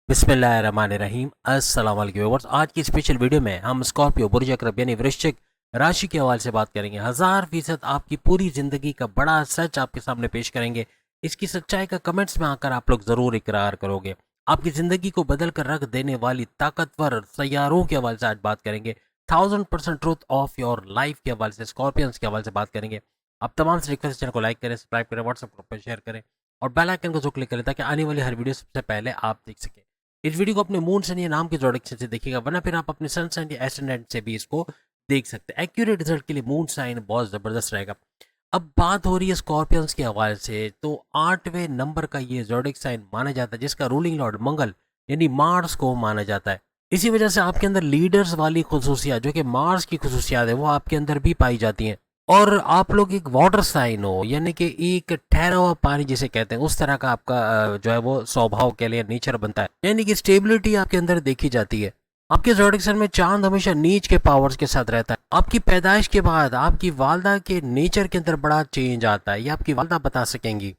बिस्मिल्लाहिर्रहमानिर्रहीम। अस्सलाम वालेकुम व्यूअर्स। आज की स्पेशल वीडियो में हम स्कॉर्पियो बुर्ज अकरब यानी वृश्चिक राशि के हवाले से बात करेंगे। 1000% आपकी पूरी ज़िंदगी का बड़ा सच आपके सामने पेश करेंगे। इसकी सच्चाई का कमेंट्स में आकर आप लोग ज़रूर इकरार करोगे। आपकी ज़िंदगी को बदल कर रख देने वाली ताकतवर सैयारों के हवाले से आज बात करेंगे। 1000% ट्रूथ ऑफ योर लाइफ के हवाले से, स्कॉर्पियंस के हवाले से बात करेंगे। आप तमाम से रिक्वेस्ट, चैनल को लाइक करें, सब्सक्राइब करें, व्हाट्सएप ग्रुप पर शेयर करें और बेल आइकन को जो क्लिक करें ताकि आने वाली हर वीडियो सबसे पहले आप देख सकें। इस वीडियो को अपने मून सन या नाम के जोड़क से देखिएगा, वरना फिर आप अपने सन साइन या एस्टेंडेंट से भी इसको देख सकते हैं। एक्यूरेट रिजल्ट के लिए मून साइन बहुत ज़बरदस्त रहेगा। अब बात हो रही है स्कॉर्पियंस के हवाले से, तो 8वें नंबर का ये जोडिक साइन माना जाता है, जिसका रूलिंग लॉर्ड मंगल यानी मार्स को माना जाता है। इसी वजह से आपके अंदर लीडर्स वाली खुसूसियात जो कि मार्स की खुसूसियात है वो आपके अंदर भी पाई जाती हैं। और आप लोग एक वाटर साइन हो, यानी कि एक ठहरा हुआ पानी जिसे कहते हैं, उस तरह का आपका जो है वो स्वभाव के लिए नेचर बनता है, यानी कि स्टेबिलिटी आपके अंदर देखी जाती है। आपके ज़ोडिक साइन में चांद हमेशा नीच के पावर्स के साथ रहता है। आपकी पैदाइश के बाद आपकी वालदा के नेचर के अंदर बड़ा चेंज आता है, ये आपकी वालदा बता सकेंगी।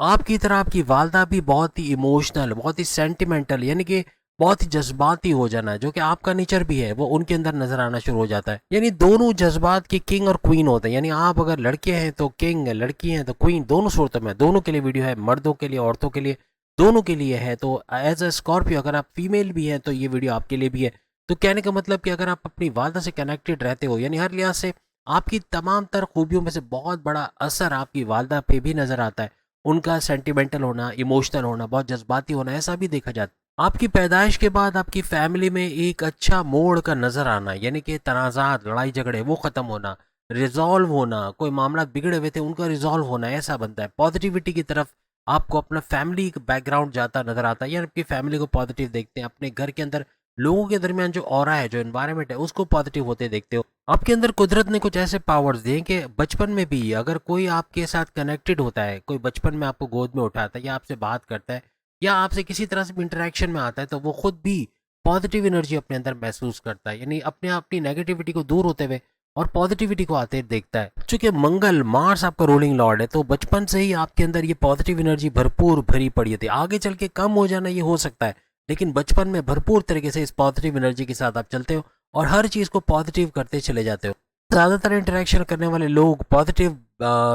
आपकी तरह आपकी वालदा भी बहुत ही इमोशनल, बहुत ही सेंटिमेंटल, यानी कि बहुत ही जज्बाती हो जाना, जो कि आपका नेचर भी है, वो उनके अंदर नजर आना शुरू हो जाता है। यानी दोनों जज्बात के किंग और क्वीन होते हैं। यानी आप अगर लड़के हैं तो किंग, लड़की हैं तो क्वीन, दोनों सूरतों में, दोनों के लिए वीडियो है, मर्दों के लिए, औरतों के लिए, दोनों के लिए है। तो एज अ स्कॉर्पियो अगर आप फीमेल भी हैं तो ये वीडियो आपके लिए भी है। तो कहने का मतलब कि अगर आप अपनी वालदा से कनेक्टेड रहते हो, यानी हर लिहाज से आपकी तमाम तर खूबियों में से बहुत बड़ा असर आपकी वालदा पे भी नजर आता है। उनका सेंटिमेंटल होना, इमोशनल होना, बहुत जज्बाती होना, ऐसा भी देखा जाता है। आपकी पैदाइश के बाद आपकी फैमिली में एक अच्छा मोड़ का नजर आना, यानी कि तनाज़ात, लड़ाई झगड़े वो खत्म होना, रिजॉल्व होना, कोई मामला बिगड़े हुए थे उनका रिजॉल्व होना, ऐसा बनता है। पॉजिटिविटी की तरफ आपको अपना फैमिली बैकग्राउंड जाता नजर आता है, या आपकी फैमिली को पॉजिटिव देखते हैं। अपने घर के अंदर लोगों के दरमियान जो ऑरा है, जो एनवायरनमेंट है, उसको पॉजिटिव होते देखते हो। आपके अंदर कुदरत ने कुछ ऐसे पावर्स दिए कि बचपन में भी अगर कोई आपके साथ कनेक्टेड होता है, कोई बचपन में आपको गोद में उठाता है या आपसे बात करता है या आपसे किसी तरह से भी इंटरेक्शन में आता है, तो वो खुद भी पॉजिटिव एनर्जी अपने अंदर महसूस करता है, यानी अपने अपनी नेगेटिविटी को दूर होते हुए और पॉजिटिविटी को आते देखता है। चूंकि मंगल, मार्स आपका रूलिंग लॉर्ड है, तो बचपन से ही आपके अंदर ये पॉजिटिव एनर्जी भरपूर भरी पड़ी थी। आगे चल के कम हो जाना ये हो सकता है, लेकिन बचपन में भरपूर तरीके से इस पॉजिटिव एनर्जी के साथ आप चलते हो और हर चीज़ को पॉजिटिव करते चले जाते हो। ज़्यादातर इंटरेक्शन करने वाले लोग पॉजिटिव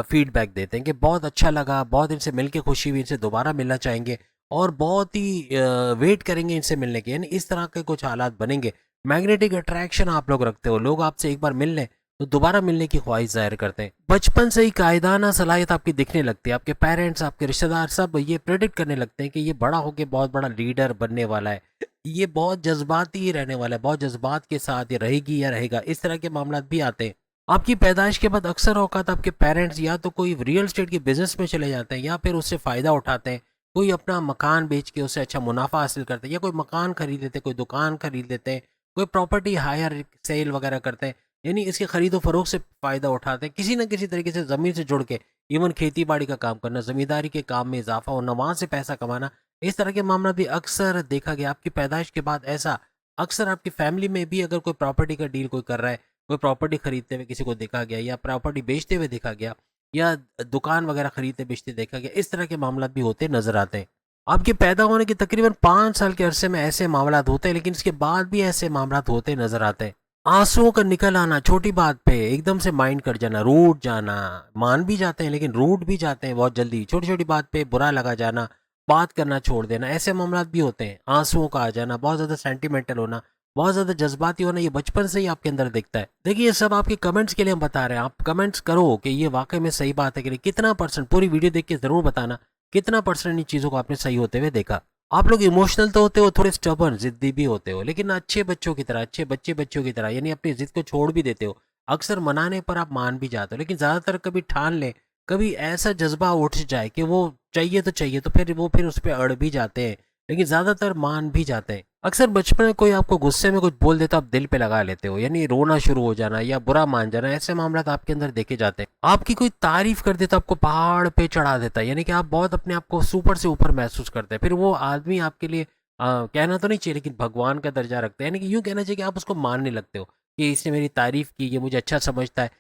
फीडबैक देते हैं कि बहुत अच्छा लगा, बहुत इनसे मिलके खुशी हुई, इनसे दोबारा मिलना चाहेंगे और बहुत ही वेट करेंगे इनसे मिलने के, यानी इस तरह के कुछ हालात बनेंगे। मैग्नेटिक अट्रैक्शन आप लोग रखते हो, लोग आपसे एक बार मिल लें तो दोबारा मिलने की ख्वाहिश जाहिर करते हैं। बचपन से ही कायदाना सलाहियत आपकी दिखने लगती है। आपके पेरेंट्स, आपके रिश्तेदार सब ये प्रेडिक्ट करने लगते हैं कि ये बड़ा होकर बहुत बड़ा लीडर बनने वाला है, ये बहुत जज्बाती ही रहने वाला है, बहुत जज्बात के साथ ये रहेगी या रहेगा, इस तरह के मामला भी आते हैं। आपकी पैदाइश के बाद अक्सर औकात आपके पेरेंट्स या तो कोई रियल एस्टेट के बिजनेस में चले जाते हैं या फिर उससे फ़ायदा उठाते हैं। कोई अपना मकान बेच के उससे अच्छा मुनाफा हासिल करते हैं, या कोई मकान खरीद लेते हैं, कोई दुकान खरीद लेते हैं, कोई प्रॉपर्टी हायर सेल वगैरह करते हैं, यानी इसके खरीदो फरोख्त से फ़ायदा उठाते हैं किसी न किसी तरीके से, ज़मीन से जुड़ के। इवन खेती बाड़ी का काम करना, ज़मींदारी के काम में इजाफा होना, वहाँ से पैसा कमाना, इस तरह के मामला भी अक्सर देखा गया। आपकी पैदाइश के बाद ऐसा अक्सर आपकी फैमिली में भी अगर कोई प्रॉपर्टी का डील कोई कर रहा है, कोई प्रॉपर्टी खरीदते हुए किसी को देखा गया या प्रॉपर्टी बेचते हुए देखा गया या दुकान वगैरह खरीदते बेचते देखा गया, इस तरह के मामला भी होते नजर आते हैं। आपके पैदा होने के तकरीबन 5 साल के अरसे में ऐसे मामला होते हैं, लेकिन इसके बाद भी ऐसे मामला होते नजर आते हैं। आंसुओं का निकल आना, छोटी बात पे एकदम से माइंड कट जाना, रूठ जाना, मान भी जाते हैं लेकिन रूठ भी जाते हैं बहुत जल्दी, छोटी छोटी बात पे बुरा लगा जाना, बात करना छोड़ देना, ऐसे मामला भी होते हैं। आंसुओं का आ जाना, बहुत ज़्यादा सेंटिमेंटल होना, बहुत ज़्यादा जज्बाती होना, ये बचपन से ही आपके अंदर दिखता है। देखिए ये सब आपके कमेंट्स के लिए हम बता रहे हैं, आप कमेंट्स करो कि ये वाकई में सही बात है कि नहीं। कितना परसेंट, पूरी वीडियो देख के ज़रूर बताना कितना परसेंट इन चीज़ों को आपने सही होते हुए देखा। आप लोग इमोशनल तो होते हो, थोड़े स्टबर्न, जिद्दी भी होते हो, लेकिन अच्छे बच्चों की तरह, अच्छे बच्चों की तरह, यानी अपनी जिद को छोड़ भी देते हो। अक्सर मनाने पर आप मान भी जाते हो, लेकिन ज़्यादातर कभी ठान लें, कभी ऐसा जज्बा उठ जाए कि वो चाहिए तो फिर उस पर अड़ भी जाते हैं, लेकिन ज़्यादातर मान भी जाते हैं। अक्सर बचपन में कोई आपको गुस्से में कुछ बोल देता, आप दिल पे लगा लेते हो, यानी रोना शुरू हो जाना या बुरा मान जाना, ऐसे मामला आपके अंदर देखे जाते हैं। आपकी कोई तारीफ कर देता, आपको पहाड़ पे चढ़ा देता है, यानी कि आप बहुत अपने आप को सुपर से ऊपर महसूस करते हैं। फिर वो आदमी आपके लिए कहना तो नहीं चाहिए, लेकिन भगवान का दर्जा रखते हैं, यानी कि यूँ कहना चाहिए कि आप उसको मानने लगते हो कि इसने मेरी तारीफ की, ये मुझे अच्छा समझता है।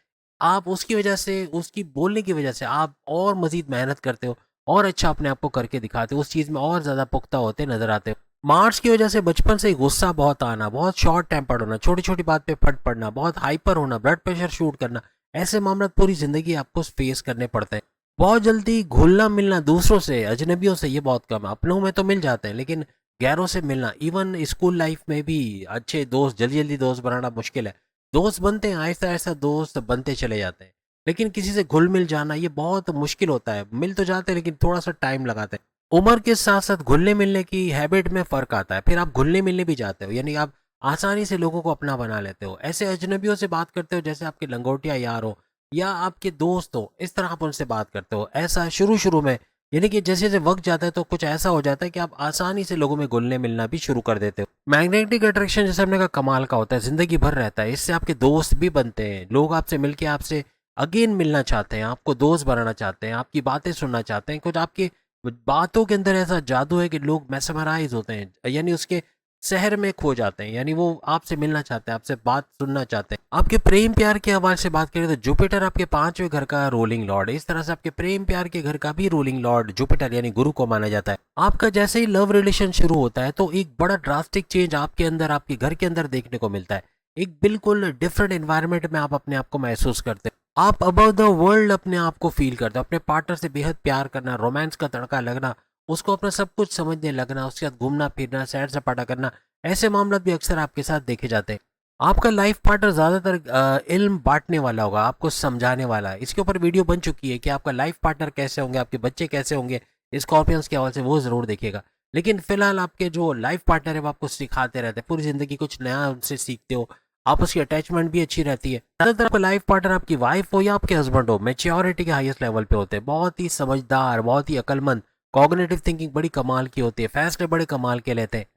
आप उसकी वजह से, उसकी बोलने की वजह से आप और मजीद मेहनत करते हो और अच्छा अपने आप को करके दिखाते हो, उस चीज़ में और ज़्यादा पुख्ता होते नजर आते हो। मार्स की वजह से बचपन से ही गुस्सा बहुत आना, बहुत शॉर्ट टेम्पर्ड होना, छोटी छोटी बात पे फट पड़ना, बहुत हाइपर होना, ब्लड प्रेशर शूट करना, ऐसे मामला पूरी जिंदगी आपको फेस करने पड़ते हैं। बहुत जल्दी घुलना मिलना दूसरों से, अजनबियों से, ये बहुत कम है। अपनों में तो मिल जाते हैं, लेकिन गैरों से मिलना, इवन स्कूल लाइफ में भी अच्छे दोस्त, जल्दी जल्दी दोस्त बनाना मुश्किल है। दोस्त बनते हैं, आहिस्ता आहिस्ता दोस्त बनते चले जाते हैं, लेकिन किसी से घुल मिल जाना ये बहुत मुश्किल होता है। मिल तो जाते हैं लेकिन थोड़ा सा टाइम लगाते हैं। उम्र के साथ साथ घुलने मिलने की हैबिट में फ़र्क आता है। फिर आप घुलने मिलने भी जाते हो, यानी आप आसानी से लोगों को अपना बना लेते हो। ऐसे अजनबियों से बात करते हो जैसे आपके लंगोटिया यार हो या आपके दोस्त हो, इस तरह आप उनसे बात करते हो। ऐसा शुरू शुरू में, यानी कि जैसे जैसे वक्त जाता है तो कुछ ऐसा हो जाता है कि आप आसानी से लोगों में घुलने मिलना भी शुरू कर देते हो। मैग्नेटिक अट्रैक्शन जैसे हमने कहा कमाल का होता है, जिंदगी भर रहता है। इससे आपके दोस्त भी बनते हैं, लोग आपसे मिलके आपसे अगेन मिलना चाहते हैं, आपको दोस्त बनाना चाहते हैं, आपकी बातें सुनना चाहते हैं। कुछ आपकी बातों के अंदर ऐसा जादू है कि लोग मैसमराइज होते हैं, यानी उसके शहर में खो जाते हैं, यानी वो आपसे मिलना चाहते हैं, आपसे बात सुनना चाहते हैं। आपके प्रेम प्यार के हवाले से बात करें तो जुपिटर आपके 5वें घर का रूलिंग लॉर्ड है। इस तरह से आपके प्रेम प्यार के घर का भी रूलिंग लॉर्ड जुपिटर यानी गुरु को माना जाता है। आपका जैसे ही लव रिलेशन शुरू होता है तो एक बड़ा ड्रास्टिक चेंज आपके अंदर, आपके घर के अंदर देखने को मिलता है। एक बिल्कुल डिफरेंट एनवायरनमेंट में आप अपने आप को महसूस करते हो। आप अबव द वर्ल्ड अपने आप को फील करते हो। अपने पार्टनर से बेहद प्यार करना, रोमांस का तड़का लगना, उसको अपना सब कुछ समझने लगना, उसके साथ घूमना फिरना, सैर सपाटा करना, ऐसे मामला भी अक्सर आपके साथ देखे जाते हैं। आपका लाइफ पार्टनर ज़्यादातर इल्म बांटने वाला होगा, आपको समझाने वाला है। इसके ऊपर वीडियो बन चुकी है कि आपका लाइफ पार्टनर कैसे होंगे, आपके बच्चे कैसे होंगे, स्कॉर्पियंस के हवाले से वो ज़रूर देखिएगा। लेकिन फिलहाल आपके जो लाइफ पार्टनर है वो आपको सिखाते रहते हैं, पूरी ज़िंदगी कुछ नया उनसे सीखते हो। आपस की अटैचमेंट भी अच्छी रहती है। ज़्यादातर आपका लाइफ पार्टनर आपकी वाइफ हो या आपके हस्बैंड हो, मेच्योरिटी के हाईएस्ट लेवल पे होते हैं, बहुत ही समझदार, बहुत ही अक्लमंद, कॉग्निटिव थिंकिंग बड़ी कमाल की होती है, फैसले बड़े कमाल के लेते हैं।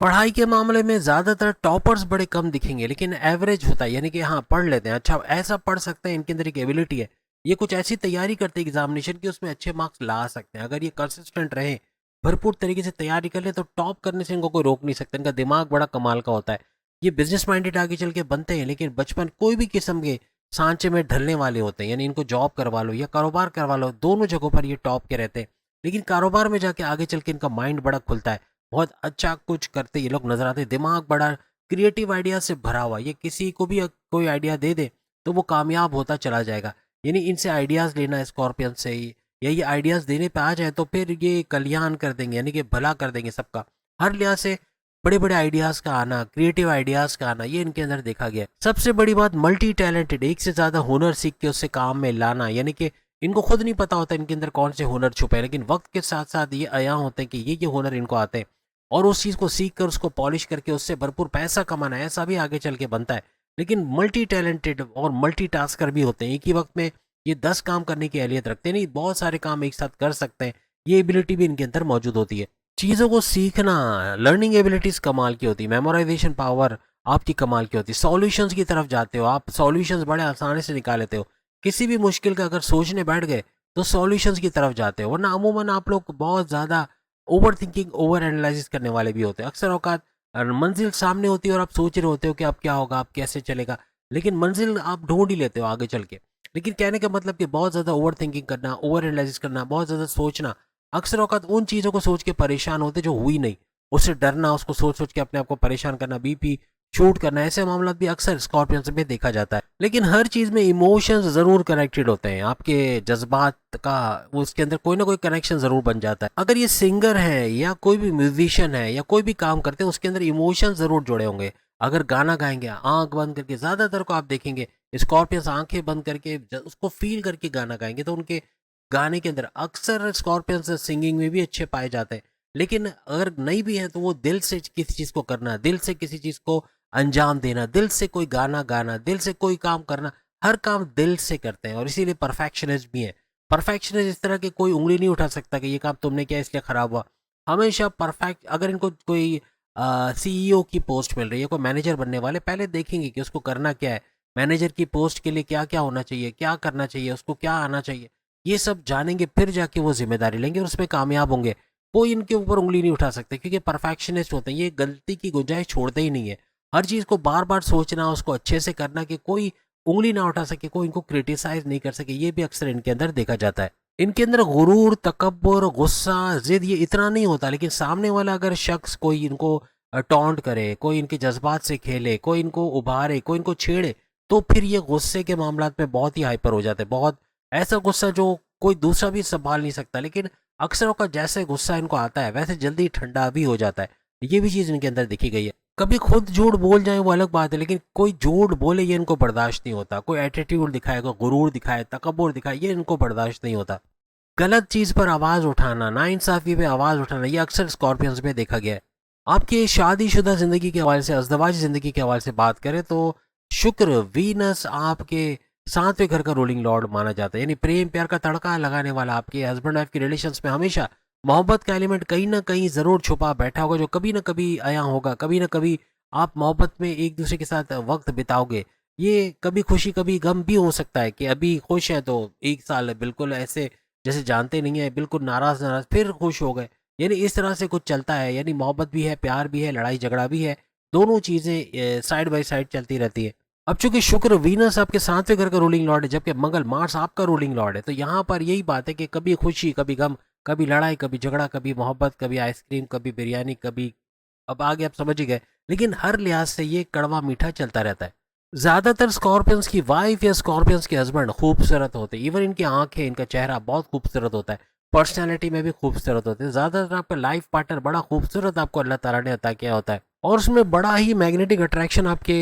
पढ़ाई के मामले में ज़्यादातर टॉपर्स बड़े कम दिखेंगे, लेकिन एवरेज होता है, यानी कि हाँ पढ़ लेते हैं, अच्छा ऐसा पढ़ सकते हैं, इनके अंदर एक एबिलिटी है। ये कुछ ऐसी तैयारी करते हैं एग्जामिनेशन की, उसमें अच्छे मार्क्स ला सकते हैं। अगर ये कंसिस्टेंट रहे, भरपूर तरीके से तैयारी कर ले, तो टॉप करने से इनको कोई रोक नहीं सकता। इनका दिमाग बड़ा कमाल का होता है। ये बिजनेस माइंडेड आगे चल के बनते हैं, लेकिन बचपन कोई भी किस्म के सांचे में ढलने वाले होते हैं, यानी इनको जॉब करवा लो या कारोबार करवा लो, दोनों जगहों पर ये टॉप के रहते हैं। लेकिन कारोबार में जाके आगे चल के इनका माइंड बड़ा खुलता है, बहुत अच्छा कुछ करते ये लोग नजर आते हैं, दिमाग बड़ा क्रिएटिव आइडिया से भरा हुआ। ये किसी को भी कोई आइडिया दे दे तो वो कामयाब होता चला जाएगा। यानी इनसे आइडियाज़ लेना स्कॉर्पियन से ही, या ये आइडियाज़ देने पे आ जाए तो फिर ये कल्याण कर देंगे, यानी कि भला कर देंगे सबका। हर लिहाज से बड़े बड़े आइडियाज़ का आना, क्रिएटिव आइडियाज़ का आना, ये इनके अंदर देखा गया है। सबसे बड़ी बात मल्टी टैलेंटेड, एक से ज़्यादा हुनर सीख के उससे काम में लाना, यानी कि इनको खुद नहीं पता होता इनके अंदर कौन से हुनर छुपे हैं, लेकिन वक्त के साथ साथ ये आया होते हैं कि ये हुनर इनको आते हैं, और उस चीज़ को सीख कर उसको पॉलिश करके उससे भरपूर पैसा कमाना है, ऐसा भी आगे चल के बनता है। लेकिन मल्टी टैलेंटेड और मल्टी टास्कर भी होते हैं, एक ही वक्त में ये 10 काम करने की अहलियत रखते हैं, नहीं बहुत सारे काम एक साथ कर सकते हैं, ये एबिलिटी भी इनके अंदर मौजूद होती है। चीज़ों को सीखना, लर्निंग एबिलिटीज़ कमाल की होती है, मेमोराइजेशन पावर आपकी कमाल की होती है, सॉल्यूशंस की तरफ जाते हो आप, सॉल्यूशंस बड़े आसानी से निकाल लेते हो। किसी भी मुश्किल का अगर सोचने बैठ गए तो सॉल्यूशंस की तरफ जाते हो, वरना अमूमन आप लोग बहुत ज़्यादा ओवर थिंकिंग, ओवर एनालिसिस करने वाले भी होते हैं। अक्सर औकात मंजिल सामने होती है और आप सोच रहे होते हो कि अब क्या होगा, अब कैसे चलेगा, लेकिन मंजिल आप ढूंढ ही लेते हो आगे चल के। लेकिन कहने का मतलब कि बहुत ज़्यादा ओवर थिंकिंग करना, ओवर एनालिसिस करना, बहुत ज़्यादा सोचना, अक्सर औकात उन चीज़ों को सोच के परेशान होते जो हुई नहीं, उससे डरना, उसको सोच सोच के अपने आप को परेशान करना, बीपी शूट करना, ऐसे मामला भी अक्सर स्कॉर्पियंस में देखा जाता है। लेकिन हर चीज़ में इमोशंस ज़रूर कनेक्टेड होते हैं, आपके जज्बात का उसके अंदर कोई ना कोई कनेक्शन ज़रूर बन जाता है। अगर ये सिंगर है या कोई भी म्यूजिशियन है या कोई भी काम करते हैं, उसके अंदर इमोशंस ज़रूर जुड़े होंगे। अगर गाना गाएंगे आंख बंद करके, ज़्यादातर को आप देखेंगे स्कॉर्पियंस आंखें बंद करके उसको फील करके गाना गाएंगे, तो उनके गाने के अंदर अक्सर स्कॉर्पियंस सिंगिंग में भी अच्छे पाए जाते हैं। लेकिन अगर नहीं भी है तो वो दिल से किसी चीज़ को करना, दिल से किसी चीज़ को अंजाम देना, दिल से कोई गाना गाना, दिल से कोई काम करना, हर काम दिल से करते हैं और इसीलिए परफेक्शनिस्ट भी हैं। परफेक्शनिस्ट इस तरह के कोई उंगली नहीं उठा सकता कि ये काम तुमने किया इसलिए खराब हुआ। हमेशा परफेक्ट, अगर इनको कोई सीईओ की पोस्ट मिल रही है, कोई मैनेजर बनने वाले, पहले देखेंगे कि उसको करना क्या है, मैनेजर की पोस्ट के लिए क्या क्या होना चाहिए, क्या करना चाहिए, उसको क्या आना चाहिए, ये सब जानेंगे, फिर जाके वो जिम्मेदारी लेंगे और उसमें कामयाब होंगे। कोई इनके ऊपर उंगली नहीं उठा सकते क्योंकि परफेक्शनिस्ट होते हैं, ये गलती की गुंजाइश छोड़ते ही नहीं है। हर चीज़ को बार बार सोचना, उसको अच्छे से करना कि कोई उंगली ना उठा सके, कोई इनको क्रिटिसाइज नहीं कर सके, ये भी अक्सर इनके अंदर देखा जाता है। इनके अंदर गुरूर, तकब्बुर, गुस्सा, ज़िद ये इतना नहीं होता, लेकिन सामने वाला अगर शख्स कोई इनको टॉन्ट करे, कोई इनके जज़्बात से खेले, कोई इनको उभारे, कोई इनको छेड़े, तो फिर ये गुस्से के मामलात में बहुत ही हाइपर हो जाते हैं। बहुत ऐसा गुस्सा जो कोई दूसरा भी सँभाल नहीं सकता, लेकिन अक्सर औक़ात जैसे गुस्सा इनको आता है, वैसे जल्दी ठंडा भी हो जाता है। ये भी चीज़ इनके अंदर देखी गई है। कभी खुद झूठ बोल जाएँ वो अलग बात है, लेकिन कोई झूठ बोले ये इनको बर्दाश्त नहीं होता। कोई एटीट्यूड दिखाए, कोई गुरूर दिखाए, तकब्बुर दिखाए, ये इनको बर्दाश्त नहीं होता। गलत चीज़ पर आवाज़ उठाना, नाइंसाफ़ी पे आवाज़ उठाना, ये अक्सर स्कॉर्पियंस में देखा गया है। आपकी शादीशुदा ज़िंदगी के हवाले से, अज़दवाजी ज़िंदगी के हवाले से बात करें तो शुक्र, वीनस आपके 7वें घर का रूलिंग लॉर्ड माना जाता है। यानी प्रेम प्यार का तड़का लगाने वाला आपके हस्बैंड वाइफ के रिलेशंस में हमेशा मोहब्बत का एलिमेंट कहीं न कहीं ज़रूर छुपा बैठा होगा, जो कभी न कभी आया होगा। कभी न कभी आप मोहब्बत में एक-दूसरे के साथ वक़्त बिताओगे। ये कभी खुशी, कभी गम भी हो सकता है कि अभी खुश हैं तो 1 साल बिल्कुल ऐसे जैसे जानते नहीं है, बिल्कुल नाराज़-नाराज़, फिर खुश हो गए। यानी इस तरह से कुछ चलता है, यानी मोहब्बत भी है, प्यार भी है, लड़ाई-झगड़ा भी है, दोनों चीज़ें साइड बाय साइड चलती रहती है। अब चूँकि शुक्र, वीनस आपके 7वें घर का रूलिंग लॉर्ड है, जबकि मंगल, मार्स आपका रूलिंग लॉर्ड है, तो यहाँ पर यही बात है कि कभी खुशी, कभी गम, कभी लड़ाई, कभी झगड़ा, कभी मोहब्बत, कभी आइसक्रीम, कभी बिरयानी, कभी अब आगे आप समझ ही गए। लेकिन हर लिहाज से ये कड़वा-मीठा चलता रहता है। ज़्यादातर स्कॉर्पियंस की वाइफ या स्कॉर्पियंस के हस्बैंड खूबसूरत होते हैं। इवन इनकी आँखें, इनका चेहरा बहुत खूबसूरत होता है। पर्सनैलिटी में भी खूबसूरत होते हैं। ज़्यादातर आपका लाइफ पार्टनर बड़ा खूबसूरत आपको अल्लाह ताला ने अता किया होता है। और उसमें बड़ा ही मैग्नेटिक अट्रैक्शन आपके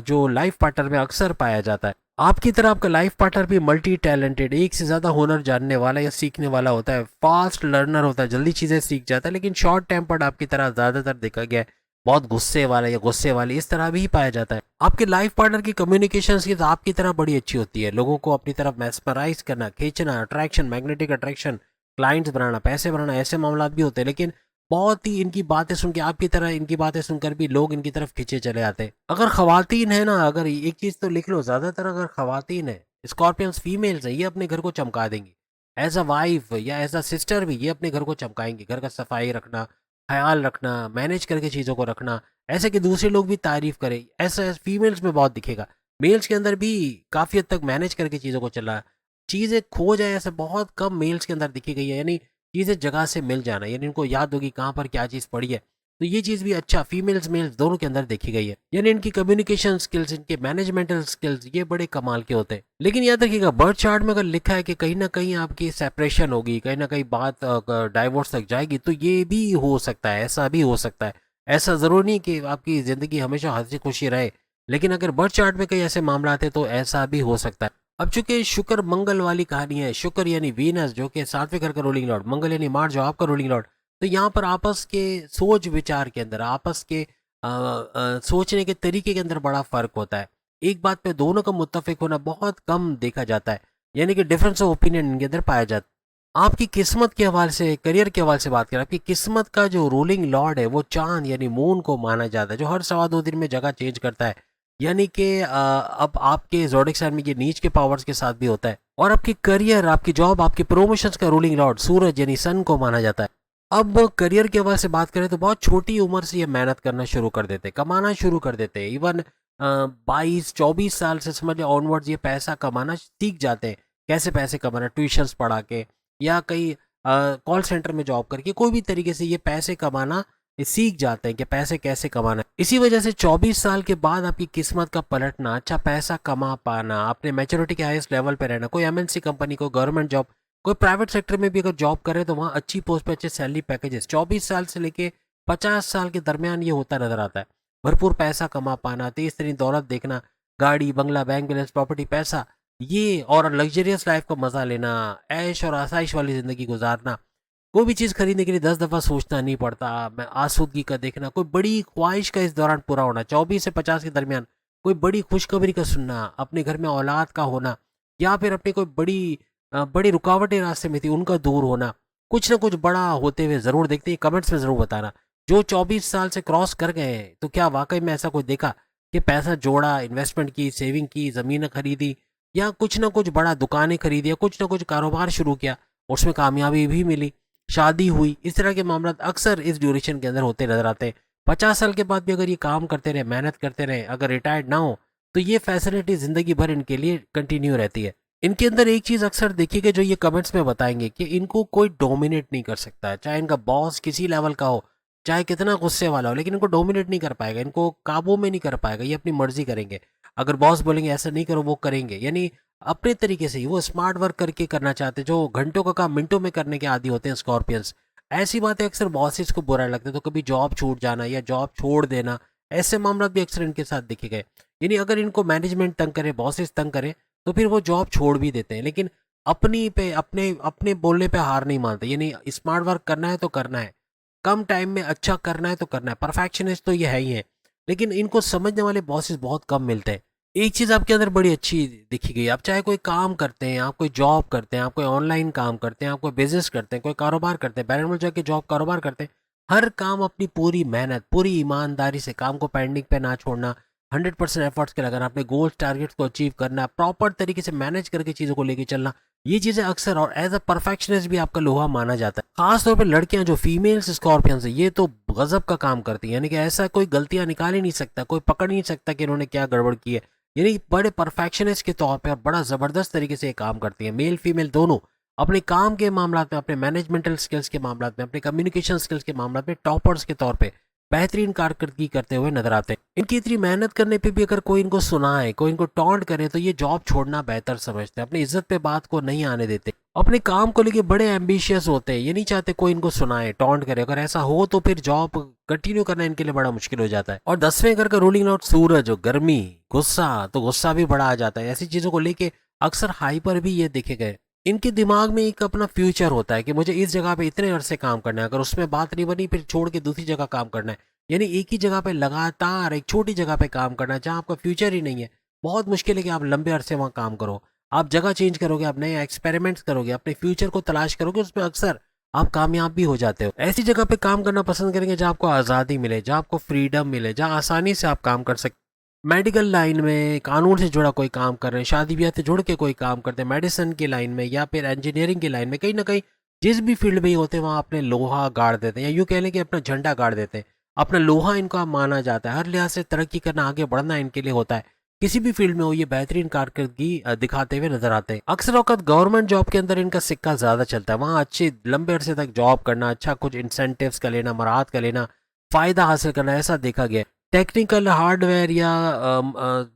जो लाइफ पार्टनर में अक्सर पाया जाता है। आपकी तरह आपका लाइफ पार्टनर भी मल्टी टैलेंटेड, एक से ज़्यादा हुनर जानने वाला या सीखने वाला होता है। फास्ट लर्नर होता है, जल्दी चीज़ें सीख जाता है, लेकिन शॉर्ट टेम्पर्ड आपकी तरह ज़्यादातर देखा गया है। बहुत गुस्से वाला या गुस्से वाली इस तरह भी पाया जाता है। आपके लाइफ पार्टनर की कम्युनिकेशन स्किल्स आपकी तरह बड़ी अच्छी होती है। लोगों को अपनी तरफ मेस्मराइज करना, खींचना, अट्रैक्शन, मैग्नेटिक अट्रैक्शन, क्लाइंट्स बनाना, पैसे बनाना, ऐसे मामला भी होते हैं। लेकिन बहुत ही इनकी बातें सुन के, आपकी तरह इनकी बातें सुनकर भी लोग इनकी तरफ खींचे चले आते हैं। अगर खवातीन है ना, अगर एक चीज़ तो लिख लो, ज़्यादातर अगर खवातीन है, स्कॉर्पियंस फीमेल्स है, ये अपने घर को चमका देंगी। एज अ वाइफ या एज अ सिस्टर भी ये अपने घर को चमकाएंगी। घर का सफाई रखना, ख्याल रखना, मैनेज करके चीज़ों को रखना, ऐसे कि दूसरे लोग भी तारीफ करें, ऐसा फीमेल्स में बहुत दिखेगा। मेल्स के अंदर भी काफ़ी हद तक मैनेज करके चीज़ों को चला, चीज़ें खो जाए ऐसा बहुत कम मेल्स के अंदर दिखी गई है। यानी चीज़ें जगह से मिल जाना, यानी इनको याद होगी कहाँ पर क्या चीज़ पड़ी है। तो ये चीज़ भी अच्छा फीमेल्स मेल्स दोनों के अंदर देखी गई है। यानी इनकी कम्युनिकेशन स्किल्स, इनके मैनेजमेंटल स्किल्स ये बड़े कमाल के होते हैं। लेकिन याद रखिएगा, बर्थ चार्ट में अगर लिखा है कि कहीं ना कहीं आपकी सेपरेशन होगी, कहीं ना कहीं बात डाइवोर्स तक जाएगी, तो ये भी हो सकता है, ऐसा भी हो सकता है। ऐसा ज़रूरी नहीं कि आपकी ज़िंदगी हमेशा हंसी खुशी रहे, लेकिन अगर बर्थ चार्ट में कई ऐसे मामला थे तो ऐसा भी हो सकता है। अब चूंकि शुक्र मंगल वाली कहानी है, शुक्र यानी वीनस जो कि 7वें घर का रूलिंग लॉर्ड, मंगल यानी मार्स जो आपका रूलिंग लॉर्ड, तो यहाँ पर आपस के सोच विचार के अंदर, आपस के सोचने के तरीके के अंदर बड़ा फर्क होता है। एक बात पे दोनों का मुत्तफिक होना बहुत कम देखा जाता है, यानी कि डिफरेंस ऑफ ओपिनियन इनके अंदर पाया जाता है। आपकी किस्मत के हवाले से, करियर के हवाले से बात करें, आपकी किस्मत का जो रूलिंग लॉर्ड है वो चांद यानी मून को माना जाता है, जो हर 2.25 दिन में जगह चेंज करता है। यानी कि अब आपके ज़ोडिक साइन में ये नीच के पावर्स के साथ भी होता है। और आपकी करियर, आपकी जॉब, आपकी प्रमोशंस का रूलिंग लॉर्ड सूरज यानी सन को माना जाता है। अब करियर के हवाले से बात करें तो बहुत छोटी उम्र से ये मेहनत करना शुरू कर देते हैं, कमाना शुरू कर देते हैं। इवन 22-24 साल से समझ ऑनवर्ड्स ये पैसा कमाना सीख जाते हैं। कैसे पैसे कमाना, ट्यूशन्स पढ़ा के या कई कॉल सेंटर में जॉब करके, कोई भी तरीके से ये पैसे कमाना ये सीख जाते हैं कि पैसे कैसे कमाना है। इसी वजह से 24 साल के बाद आपकी किस्मत का पलटना, अच्छा पैसा कमा पाना, अपने मैच्योरिटी के हाईएस्ट लेवल पे रहना, कोई एमएनसी कंपनी, कोई गवर्नमेंट जॉब, कोई प्राइवेट सेक्टर में भी अगर जॉब करे तो वहाँ अच्छी पोस्ट पे अच्छे सैलरी पैकेजेस 24 साल से लेके 50 साल के दरमियान ये होता नजर आता है। भरपूर पैसा कमा पाना, तेज तरीन दौलत देखना, गाड़ी बंगला, बैंक बैलेंस, प्रॉपर्टी, पैसा, ये और लग्जरियस लाइफ का मजा लेना, ऐश और आसाइश वाली जिंदगी गुजारना, कोई भी चीज़ खरीदने के लिए 10 दफ़ा सोचना नहीं पड़ता। मैं आसूदगी का देखना, कोई बड़ी ख्वाहिश का इस दौरान पूरा होना, 24 से 50 के दरमियान कोई बड़ी खुशखबरी का सुनना, अपने घर में औलाद का होना, या फिर अपनी कोई बड़ी रुकावटें रास्ते में थी उनका दूर होना, कुछ ना कुछ बड़ा होते हुए ज़रूर देखते हैं। कमेंट्स में ज़रूर बताना जो 24 साल से क्रॉस कर गए हैं, तो क्या वाकई में ऐसा कोई देखा कि पैसा जोड़ा, इन्वेस्टमेंट की, सेविंग की, ज़मीन खरीदी, या कुछ ना कुछ बड़ा दुकानें खरीदी, या कुछ ना कुछ कारोबार शुरू किया, उसमें कामयाबी भी मिली, शादी हुई। इस तरह के मामला अक्सर इस ड्यूरेशन के अंदर होते नजर आते हैं। 50 साल के बाद भी अगर ये काम करते रहे, मेहनत करते रहे, अगर रिटायर्ड ना हो, तो ये फैसिलिटी ज़िंदगी भर इनके लिए कंटिन्यू रहती है। इनके अंदर एक चीज़ अक्सर देखिएगा जो ये कमेंट्स में बताएंगे कि इनको कोई डोमिनेट नहीं कर सकता है, चाहे इनका बॉस किसी लेवल का हो, चाहे कितना गुस्से वाला हो, लेकिन इनको डोमिनेट नहीं कर पाएगा, इनको काबू में नहीं कर पाएगा, ये अपनी मर्जी करेंगे। अगर बॉस बोलेंगे ऐसा नहीं करो, वो करेंगे, यानी अपने तरीके से ही वो स्मार्ट वर्क करके करना चाहते हैं, जो घंटों का काम मिनटों में करने के आदी होते हैं स्कॉर्पियंस। ऐसी बातें अक्सर बॉसेस को बुरा लगता है, तो कभी जॉब छूट जाना या जॉब छोड़ देना, ऐसे मामला भी अक्सर इनके साथ दिखे गए। यानी अगर इनको मैनेजमेंट तंग करे, बॉसेस तंग करे, तो फिर वो जॉब छोड़ भी देते हैं, लेकिन अपनी पे अपने अपने बोलने पे हार नहीं मानते। यानी स्मार्ट वर्क करना है तो करना है, कम टाइम में अच्छा करना है तो करना है। परफेक्शनिस्ट तो ये है ही है, लेकिन इनको समझने वाले बॉसेस बहुत कम मिलते हैं। एक चीज़ आपके अंदर बड़ी अच्छी दिखी गई, आप चाहे कोई काम करते हैं, आप कोई जॉब करते हैं, आप कोई ऑनलाइन काम करते हैं, आप कोई बिजनेस करते हैं, कोई कारोबार करते हैं, बैरन में जाके जॉब कारोबार करते हैं, हर काम अपनी पूरी मेहनत, पूरी ईमानदारी से, काम को पेंडिंग पे ना छोड़ना, 100% एफर्ट्स के लगाना, अपने गोल्स टारगेट्स को अचीव करना, प्रॉपर तरीके से मैनेज करके चीज़ों को लेके चलना, ये चीज़ें अक्सर और एज अ परफेक्शनिस्ट भी आपका लोहा माना जाता है। खासतौर पर लड़कियां जो फीमेल्स स्कॉर्पियंस है, ये तो गजब का काम करती हैं, यानी कि ऐसा कोई गलतियां निकाल ही नहीं सकता, कोई पकड़ नहीं सकता कि इन्होंने क्या गड़बड़ की है। यानी बड़े परफेक्शनिस्ट के तौर पे और बड़ा ज़बरदस्त तरीके से ये काम करती है, मेल फीमेल दोनों अपने काम के मामला में, अपने मैनेजमेंटल स्किल्स के मामला में, अपने कम्युनिकेशन स्किल्स के मामला में टॉपर्स के तौर पे बेहतरीन कारकर्दगी करते हुए नजर आते हैं। इनकी इतनी मेहनत करने पे भी अगर कोई इनको सुनाए, कोई इनको टॉन्ट करे, तो ये जॉब छोड़ना बेहतर समझते हैं, अपनी इज्जत पे बात को नहीं आने देते, अपने काम को लेके बड़े एम्बिशियस होते हैं, ये नहीं चाहते कोई इनको सुनाए, टॉन्ट करे। अगर ऐसा हो तो फिर जॉब कंटिन्यू करना इनके लिए बड़ा मुश्किल हो जाता है। और 10वें घर का रूलिंग आउट सूरज और गर्मी, गुस्सा, तो गुस्सा भी बड़ा आ जाता है। ऐसी चीजों को लेके अक्सर हाइपर भी ये देखे गए। इनके दिमाग में एक अपना फ्यूचर होता है कि मुझे इस जगह पे इतने अरसे काम करना है, अगर उसमें बात नहीं बनी फिर छोड़ के दूसरी जगह काम करना है। यानी एक ही जगह पे लगातार एक छोटी जगह पे काम करना है जहाँ आपका फ्यूचर ही नहीं है। बहुत मुश्किल है कि आप लंबे अरसे वहाँ काम करो। आप जगह चेंज करोगे, आप नए एक्सपेरिमेंट्स करोगे, अपने फ्यूचर को तलाश करोगे, उसमें अक्सर आप कामयाब भी हो जाते हो। ऐसी जगह पे काम करना पसंद करेंगे जहाँ आपको आज़ादी मिले, जहाँ आपको फ्रीडम मिले, जहाँ आसानी से आप काम कर सकते। मेडिकल लाइन में कानून से जुड़ा कोई काम कर रहे हैं, शादी ब्याह से जुड़ के कोई काम करते हैं, मेडिसिन की लाइन में या फिर इंजीनियरिंग की लाइन में, कहीं ना कहीं जिस भी फील्ड में ही होते हैं वहाँ अपने लोहा गाड़ देते हैं, या यूँ कह लें कि अपना झंडा गाड़ देते हैं। अपना लोहा इनका माना जाता है, हर लिहाज से तरक्की करना, आगे बढ़ना इनके लिए होता है। किसी भी फील्ड में हो, ये बेहतरीन कारकर्दगी दिखाते हुए नजर आते हैं। अक्सर वक्त गवर्नमेंट जॉब के अंदर इनका सिक्का ज्यादा चलता है, वहाँ अच्छे लंबे अरसे तक जॉब करना, अच्छा कुछ इंसेंटिव्स का लेना, मराहत का लेना, फायदा हासिल करना, ऐसा देखा गया। टेक्निकल हार्डवेयर या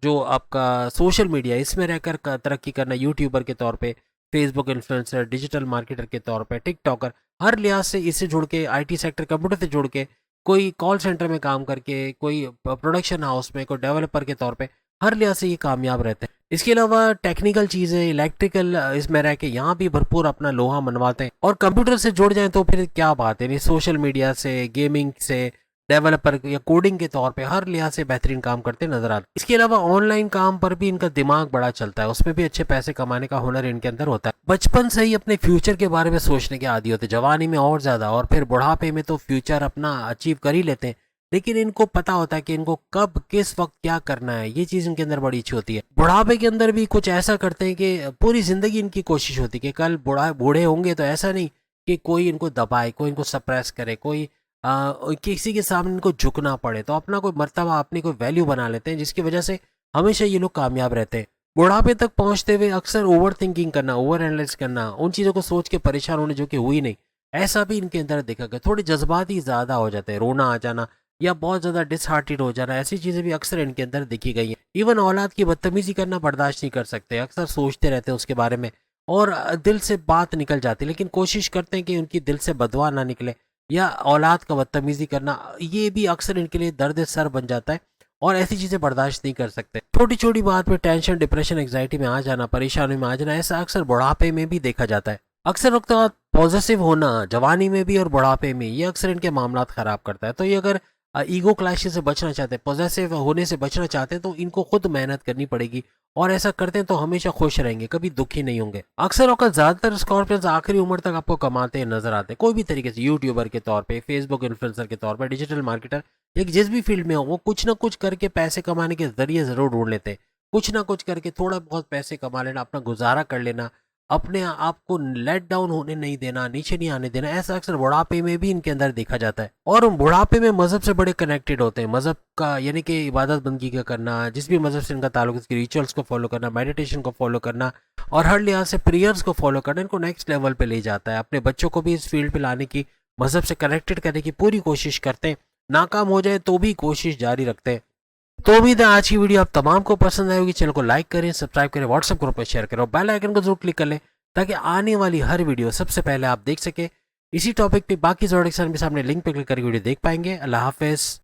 जो आपका सोशल मीडिया, इसमें रहकर तरक्की करना, यूट्यूबर के तौर पे, फेसबुक इन्फ्लुएंसर, डिजिटल मार्केटर के तौर पे, टिकटॉकर, हर लिहाज से इससे जुड़ के, आईटी सेक्टर, कंप्यूटर से जुड़ के, कोई कॉल सेंटर में काम करके, कोई प्रोडक्शन हाउस में, कोई डेवलपर के तौर पे, हर लिहाज से ये कामयाब रहते हैं। इसके अलावा टेक्निकल चीज़ें, इलेक्ट्रिकल इसमें रह के यहाँ भी भरपूर अपना लोहा मनवाते हैं। और कंप्यूटर से जुड़ जाए तो फिर क्या बात है, नहीं सोशल मीडिया से, गेमिंग से, डेवलपर या कोडिंग के तौर पे हर लिहाज से बेहतरीन काम करते नजर आते हैं। इसके अलावा ऑनलाइन काम पर भी इनका दिमाग बड़ा चलता है, उसमें भी अच्छे पैसे कमाने का हुनर इनके अंदर होता है। बचपन से ही अपने फ्यूचर के बारे में सोचने के आदी होते, जवानी में और ज्यादा, और फिर बुढ़ापे में तो फ्यूचर अपना अचीव कर ही लेते हैं। लेकिन इनको पता होता है कि इनको कब किस वक्त क्या करना है, ये चीज इनके अंदर बड़ी अच्छी होती है। बुढ़ापे के अंदर भी कुछ ऐसा करते हैं कि पूरी जिंदगी इनकी कोशिश होती है कि कल बूढ़े होंगे तो ऐसा नहीं कि कोई इनको दबाए, कोई इनको सप्रेस करे, कोई किसी के सामने इनको झुकना पड़े, तो अपना कोई मर्तबा, अपनी कोई वैल्यू बना लेते हैं, जिसकी वजह से हमेशा ये लोग कामयाब रहते हैं। बुढ़ापे तक पहुंचते हुए अक्सर ओवर थिंकिंग करना, ओवर एनालाइज करना, उन चीज़ों को सोच के परेशान होने जो कि हुई नहीं, ऐसा भी इनके अंदर देखा गया। थोड़े जज्बाती ज़्यादा हो जाते हैं, रोना आ जाना या बहुत ज़्यादा डिसहार्टेड हो जाना, ऐसी चीज़ें भी अक्सर इनके अंदर दिखी गई हैं। इवन औलाद की बदतमीजी करना बर्दाश्त नहीं कर सकते, अक्सर सोचते रहते हैं उसके बारे में, और दिल से बात निकल जाती है, लेकिन कोशिश करते हैं कि उनकी दिल से बदवा ना निकले, या औलाद का बदतमीजी करना, ये भी अक्सर इनके लिए दर्द सर बन जाता है, और ऐसी चीज़ें बर्दाश्त नहीं कर सकते। छोटी छोटी बात में टेंशन, डिप्रेशन, एंग्जाइटी में आ जाना, परेशानी में आ जाना, ऐसा अक्सर बुढ़ापे में भी देखा जाता है। अक्सर वक्त पॉजिटिव होना जवानी में भी और बुढ़ापे में, ये अक्सर इनके मामला खराब करता है। तो ये अगर ईगो क्लैशेस से बचना चाहते हैं, पॉजिटिव होने से बचना चाहते हैं, तो इनको खुद मेहनत करनी पड़ेगी, और ऐसा करते हैं तो हमेशा खुश रहेंगे, कभी दुखी नहीं होंगे। अक्सर औकात ज्यादातर स्कॉर्पियंस आखिरी उम्र तक आपको कमाते नजर आते हैं, कोई भी तरीके से, यूट्यूबर के तौर पे, फेसबुक इन्फ्लुएंसर के तौर पे, डिजिटल मार्केटर, या जिस भी फील्ड में हो, वो कुछ ना कुछ करके पैसे कमाने के जरिए जरूर ढूंढ लेते हैं। कुछ ना कुछ करके थोड़ा बहुत पैसे कमा लेना, अपना गुजारा कर लेना, अपने आप को लेट डाउन होने नहीं देना, नीचे नहीं आने देना, ऐसा अक्सर बुढ़ापे में भी इनके अंदर देखा जाता है। और हम बुढ़ापे में मजहब से बड़े कनेक्टेड होते हैं। मजहब का यानी कि इबादत बंदगी का करना, जिस भी मजहब से इनका ताल्लुक, इसके रिचुअल्स को फॉलो करना, मेडिटेशन को फॉलो करना और हर लिहाज से प्रेयर्स को फॉलो करना इनको नेक्स्ट लेवल पे ले जाता है। अपने बच्चों को भी इस फील्ड पे लाने की, मजहब से कनेक्टेड करने की पूरी कोशिश करते हैं। नाकाम हो जाए तो भी कोशिश जारी रखते हैं। तो उम्मीद है आज की वीडियो आप तमाम को पसंद आई होगी। चैनल को लाइक करें, सब्सक्राइब करें, व्हाट्सएप ग्रुप पर शेयर करें और बेल आइकन को जरूर क्लिक कर लें ताकि आने वाली हर वीडियो सबसे पहले आप देख सके। इसी टॉपिक पे बाकी जोड़े के सामने लिंक पे क्लिक करके वीडियो देख पाएंगे। अल्लाह हाफिज।